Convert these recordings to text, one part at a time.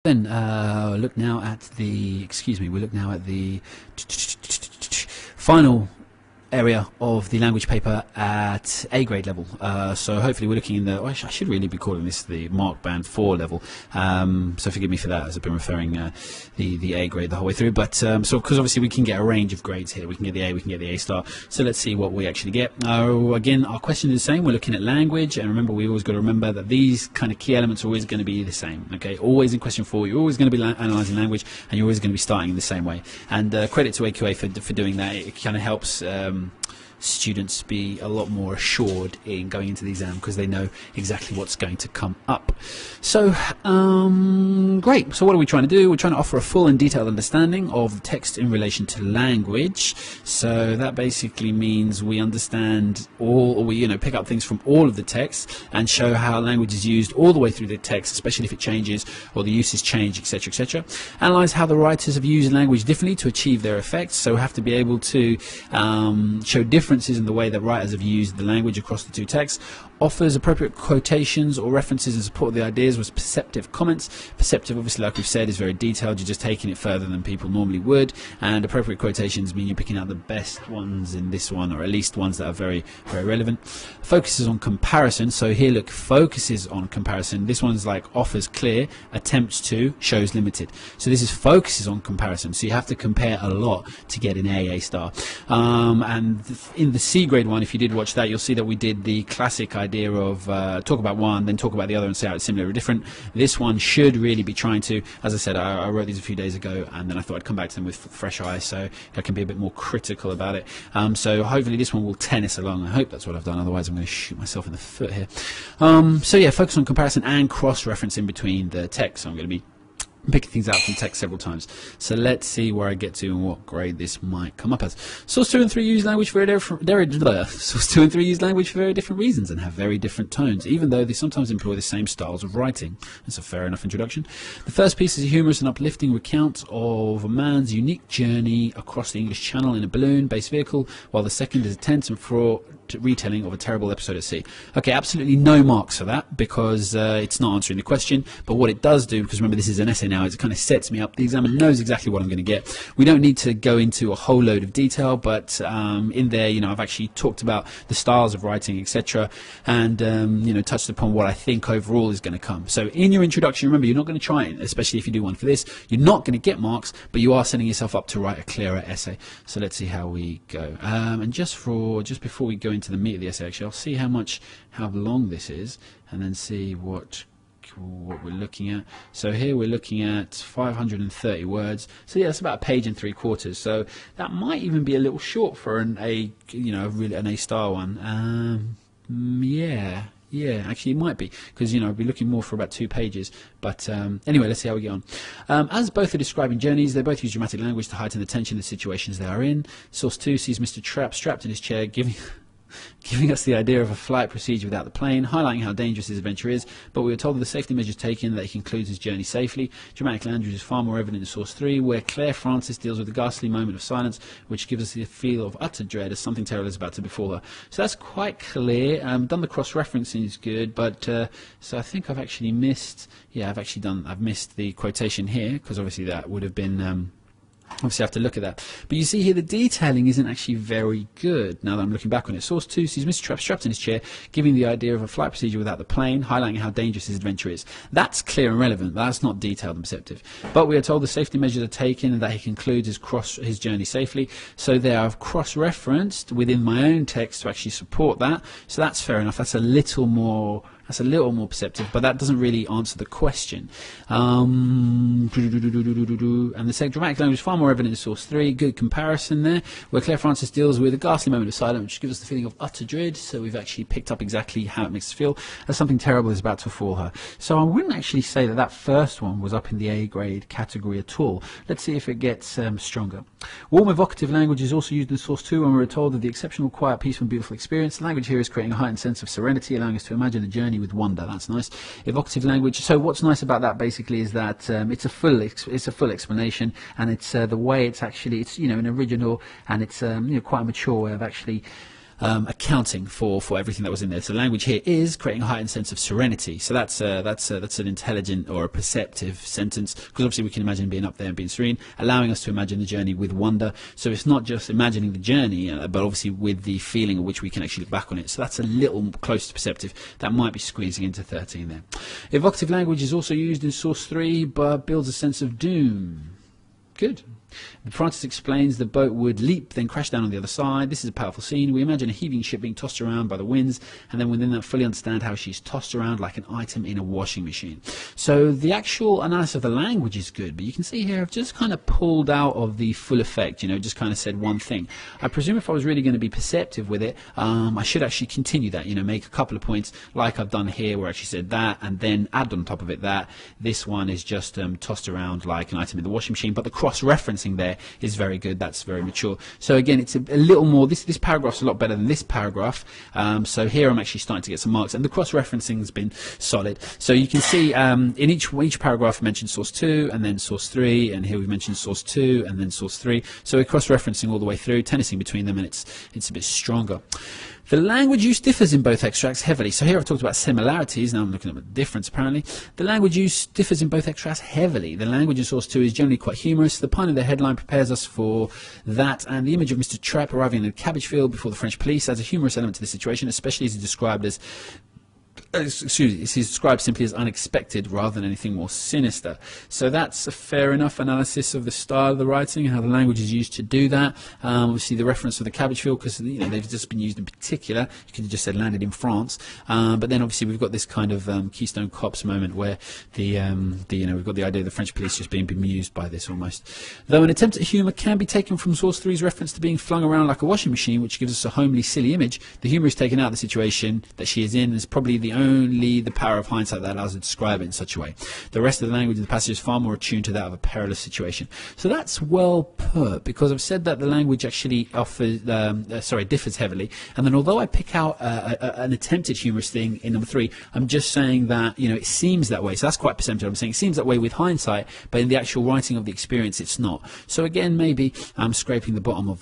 Then look now at the, excuse me, we look now at the final area of the language paper at A grade level. So hopefully we're looking in the, I should really be calling this the mark band 4 level. So forgive me for that, as I've been referring the A grade the whole way through. But so because obviously we can get a range of grades here. We can get the A, we can get the A star. So let's see what we actually get. Again, our question is the same. We're looking at language, and remember, we always got to remember that these kind of key elements are always going to be the same. Okay, always in question 4, you're always going to be analysing language, and you're always going to be starting in the same way. And credit to AQA for doing that. It kind of helps students be a lot more assured in going into the exam because they know exactly what's going to come up. So great. So what are we trying to do? We're trying to offer a full and detailed understanding of the text in relation to language. So that basically means we understand all, or we pick up things from all of the text and show how language is used all the way through the text, especially if it changes or the uses change, etc., etc. Analyze how the writers have used language differently to achieve their effects. So we have to be able to show differences in the way that writers have used the language across the two texts. Offers appropriate quotations or references in support of the ideas with perceptive comments. Perceptive, obviously, like we've said, is very detailed. You're just taking it further than people normally would. And appropriate quotations mean you're picking out the best ones in this one, or at least ones that are very, very relevant. Focuses on comparison. So here, look, focuses on comparison. This one's like offers clear, attempts to, shows limited. So this is focuses on comparison. So you have to compare a lot to get an A star. And in the C grade one, if you did watch that, you'll see that we did the classic idea of talk about one, then talk about the other and say how it's similar or different. This one should really be trying to, as I said, I wrote these a few days ago, and then I thought I'd come back to them with fresh eyes, so I can be a bit more critical about it. So hopefully this one will tennis along. I hope that's what I've done, otherwise I'm going to shoot myself in the foot here. So yeah, focus on comparison and cross-reference in between the text. So I'm going to be picking things out from text several times. So let's see where I get to and what grade this might come up as. Source 2 and 3 use language for Source 2 and 3 use language for very different reasons and have very different tones, even though they sometimes employ the same styles of writing. That's a fair enough introduction. The first piece is a humorous and uplifting recount of a man's unique journey across the English Channel in a balloon-based vehicle, while the second is a tense and fraught retelling of a terrible episode at sea. Okay, absolutely no marks for that because it's not answering the question, but what it does do, because remember this is an essay now, is it kind of sets me up. The examiner knows exactly what I'm going to get. We don't need to go into a whole load of detail, but in there, I've actually talked about the styles of writing, etc., and touched upon what I think overall is going to come. So in your introduction, remember, you're not going to try it, especially if you do one for this. You're not going to get marks, but you are setting yourself up to write a clearer essay. So let's see how we go. And just before we go into the meat of the essay, actually, I'll see how long this is, and then see what we're looking at. So here we're looking at 530 words. So yeah, that's about a page and 3/4. So that might even be a little short for an A, really an A star one. Yeah, actually it might be, because I'll be looking more for about 2 pages. But anyway, let's see how we get on. As both are describing journeys, they both use dramatic language to heighten the tension of the situations they are in. Source 2 sees Mr. Trapp strapped in his chair, giving us the idea of a flight procedure without the plane, highlighting how dangerous his adventure is, but we are told of the safety measures taken that he concludes his journey safely. Dramatic language is far more evident in Source 3, where Claire Francis deals with a ghastly moment of silence, which gives us the feel of utter dread as something terrible is about to befall her. So that's quite clear. Done the cross-referencing is good, but so I think I've actually missed, I've missed the quotation here, because obviously that would have been obviously I have to look at that. But you see here the detailing isn't actually very good now that I'm looking back on it. Source 2 sees Mr. Trapp strapped in his chair, giving the idea of a flight procedure without the plane, highlighting how dangerous his adventure is. That's clear and relevant, but that's not detailed and perceptive. But we are told the safety measures are taken and that he concludes his journey safely. So they are cross-referenced within my own text to actually support that. So that's fair enough. That's a little more perceptive, but that doesn't really answer the question. And the second dramatic language is far more evident in Source 3. Good comparison there, where Claire Francis deals with a ghastly moment of silence, which gives us the feeling of utter dread. So we've actually picked up exactly how it makes us feel, as something terrible is about to befall her. So I wouldn't actually say that first one was up in the A grade category at all. Let's see if it gets stronger. Warm evocative language is also used in Source 2 when we're told of the exceptional, quiet, peaceful and beautiful experience. The language here is creating a heightened sense of serenity, allowing us to imagine the journey with wonder. That's nice. Evocative language. So what's nice about that basically is that it's a full explanation, and it's the way it's an original, and it's quite a mature way of actually accounting for everything that was in there. So language here is creating a heightened sense of serenity. So that's an intelligent or a perceptive sentence, because obviously we can imagine being up there and being serene, allowing us to imagine the journey with wonder. So it's not just imagining the journey, but obviously with the feeling of which we can actually look back on it. So that's a little close to perceptive. That might be squeezing into 13 there. Evocative language is also used in source 3, but builds a sense of doom. Good. Francis explains the boat would leap, then crash down on the other side. This is a powerful scene. We imagine a heaving ship being tossed around by the winds, and then within that fully understand how she's tossed around like an item in a washing machine. So the actual analysis of the language is good, but you can see here I've just kind of pulled out of the full effect, just kind of said one thing. I presume if I was really going to be perceptive with it, I should actually continue that, make a couple of points like I've done here, where I actually said that, and then add on top of it that this one is just tossed around like an item in the washing machine, but the cross-referencing there is very good. That's very mature. So again, it's a little more, this paragraph's a lot better than this paragraph. So here I'm actually starting to get some marks, and the cross-referencing has been solid. So you can see in each paragraph I mentioned source 2 and then source 3, and here we've mentioned source 2 and then source 3. So we're cross-referencing all the way through, tennising between them, and it's a bit stronger. The language use differs in both extracts heavily. So here I've talked about similarities, now I'm looking at the difference apparently. The language use differs in both extracts heavily. The language in source 2 is generally quite humorous. The pun in the headline prepares us for that, and the image of Mr. Trapp arriving in a cabbage field before the French police adds a humorous element to the situation, especially as he's described as it's described simply as unexpected rather than anything more sinister. So that's a fair enough analysis of the style of the writing and how the language is used to do that. Obviously the reference to the cabbage field, because they've just been used in particular. You could have just said landed in France, but then obviously we've got this kind of Keystone Cops moment where we've got the idea of the French police just being bemused by this almost. Though an attempt at humour can be taken from source 3's reference to being flung around like a washing machine, which gives us a homely, silly image, the humour is taken out of the situation that she is in, and is probably only the power of hindsight that allows us to describe it in such a way. The rest of the language in the passage is far more attuned to that of a perilous situation. So that's well put, because I've said that the language actually differs heavily, and then although I pick out an attempted humorous thing in number 3, I'm just saying that it seems that way. So that's quite perceptive. I'm saying it seems that way with hindsight, but in the actual writing of the experience it's not. So again, maybe I'm scraping the bottom of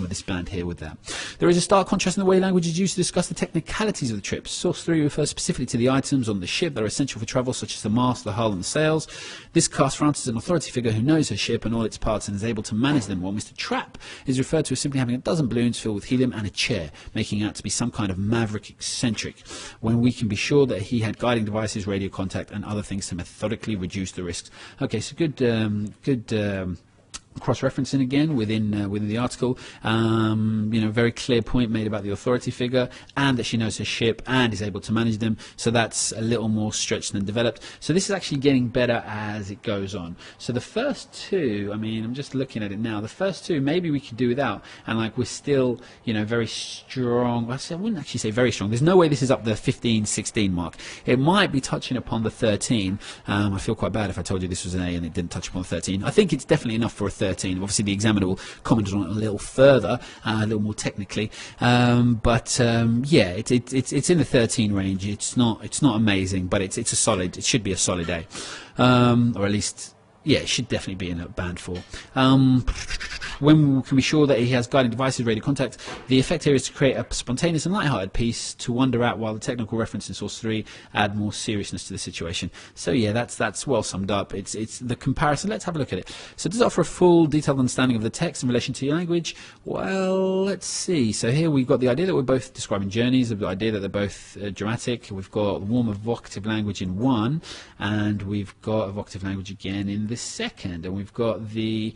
this band here with that. There is a stark contrast in the way language is used to discuss the technicalities of the trip. Source 3 refers specifically to the items on the ship that are essential for travel, such as the mast, the hull and the sails. This casts Francis as an authority figure who knows her ship and all its parts and is able to manage them, while Mr. Trapp is referred to as simply having a dozen balloons filled with helium and a chair, making out to be some kind of maverick eccentric, when we can be sure that he had guiding devices, radio contact and other things to methodically reduce the risks. Okay, so good cross-referencing again within the article. Very clear point made about the authority figure, and that she knows her ship and is able to manage them. So that's a little more stretched than developed. So this is actually getting better as it goes on. So the first two, I'm just looking at it now. The first two maybe we could do without, and we're still very strong. I wouldn't actually say very strong. There's no way this is up the 15, 16 mark. It might be touching upon the 13. I feel quite bad if I told you this was an A and it didn't touch upon the 13. I think it's definitely enough for a 13. Obviously the examiner will comment on it a little further, a little more technically, yeah, it's in the 13 range. It's not amazing, but it's a solid. It should be a solid A, or at least. Yeah, it should definitely be in a band 4. When we can be sure that he has guiding devices, radio contact, the effect here is to create a spontaneous and light-hearted piece to wonder at, while the technical reference in source 3 add more seriousness to the situation. So yeah, that's well summed up. It's the comparison. Let's have a look at it. So does it offer a full, detailed understanding of the text in relation to your language? Well, let's see. So here we've got the idea that we're both describing journeys, the idea that they're both dramatic. We've got warm evocative language in 1, and we've got evocative language again in the second, and we've got the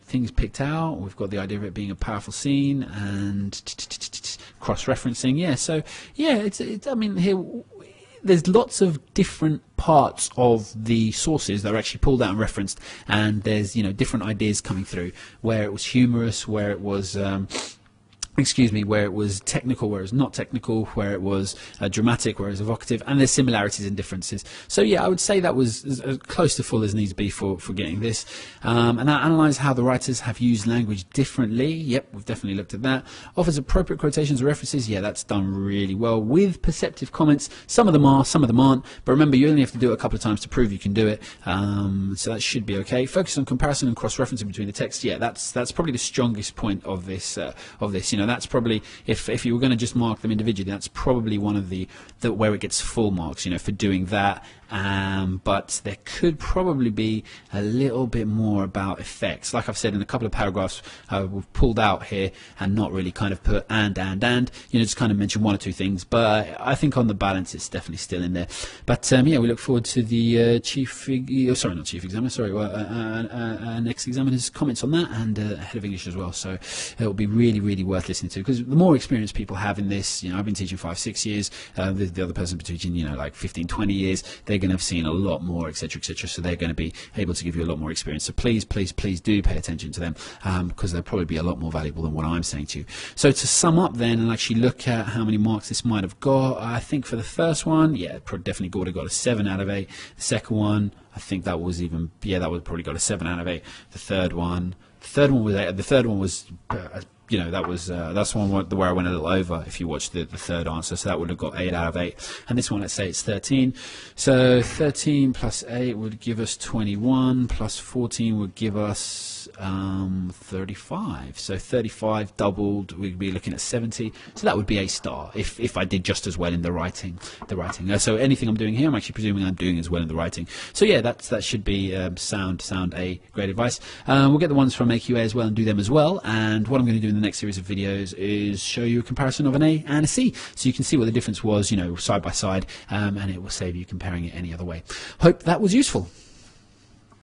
things picked out. We've got the idea of it being a powerful scene and cross-referencing. Yeah, so yeah, here there's lots of different parts of the sources that are actually pulled out and referenced, and there's different ideas coming through, where it was humorous, where it was where it was technical, where it was not technical, where it was dramatic, where it was evocative, and there's similarities and differences. So yeah, I would say that was as close to full as needs to be for getting this. And I analyse how the writers have used language differently. Yep, we've definitely looked at that. Offers appropriate quotations and references. Yeah, that's done really well with perceptive comments. Some of them are, some of them aren't. But remember, you only have to do it a couple of times to prove you can do it. So that should be okay. Focus on comparison and cross-referencing between the text. Yeah, that's probably the strongest point of this. know, that's probably, if you were going to just mark them individually, that's probably one of the where it gets full marks, you know, for doing that. But there could probably be a little bit more about effects. Like I've said in a couple of paragraphs, we've pulled out here and not really kind of put and, you know, just kind of mention one or two things. But I think on the balance, it's definitely still in there. But yeah, we look forward to the next examiner's comments on that, and head of English as well. So it will be really, really worth listening to, because the more experience people have in this, you know, I've been teaching 5-6 years, the other person's been teaching, you know, like 15-20 years. They're going to have seen a lot more, etc., etc. So they're going to be able to give you a lot more experience. So please, please, please do pay attention to them, because they'll probably be a lot more valuable than what I'm saying to you. So to sum up then, and actually look at how many marks this might have got, I think for the first one, yeah, definitely would have got a 7 out of 8. The second one, I think that was even, yeah, that would probably got a 7 out of 8. The third one was 8. The third one was you know, that's one where I went a little over if you watched the third answer, so that would have got 8 out of 8. And this one, let's say it's 13, so 13 plus 8 would give us 21, plus 14 would give us 35. So 35 doubled, we'd be looking at 70. So that would be a star if I did just as well in the writing. So anything I'm doing here, I'm actually presuming I'm doing as well in the writing. So yeah, that should be sound A great advice. We'll get the ones from AQA as well and do them as well. And what I'm going to do in the next series of videos is show you a comparison of an A and a C, so you can see what the difference was, you know, side by side, and it will save you comparing it any other way. Hope that was useful.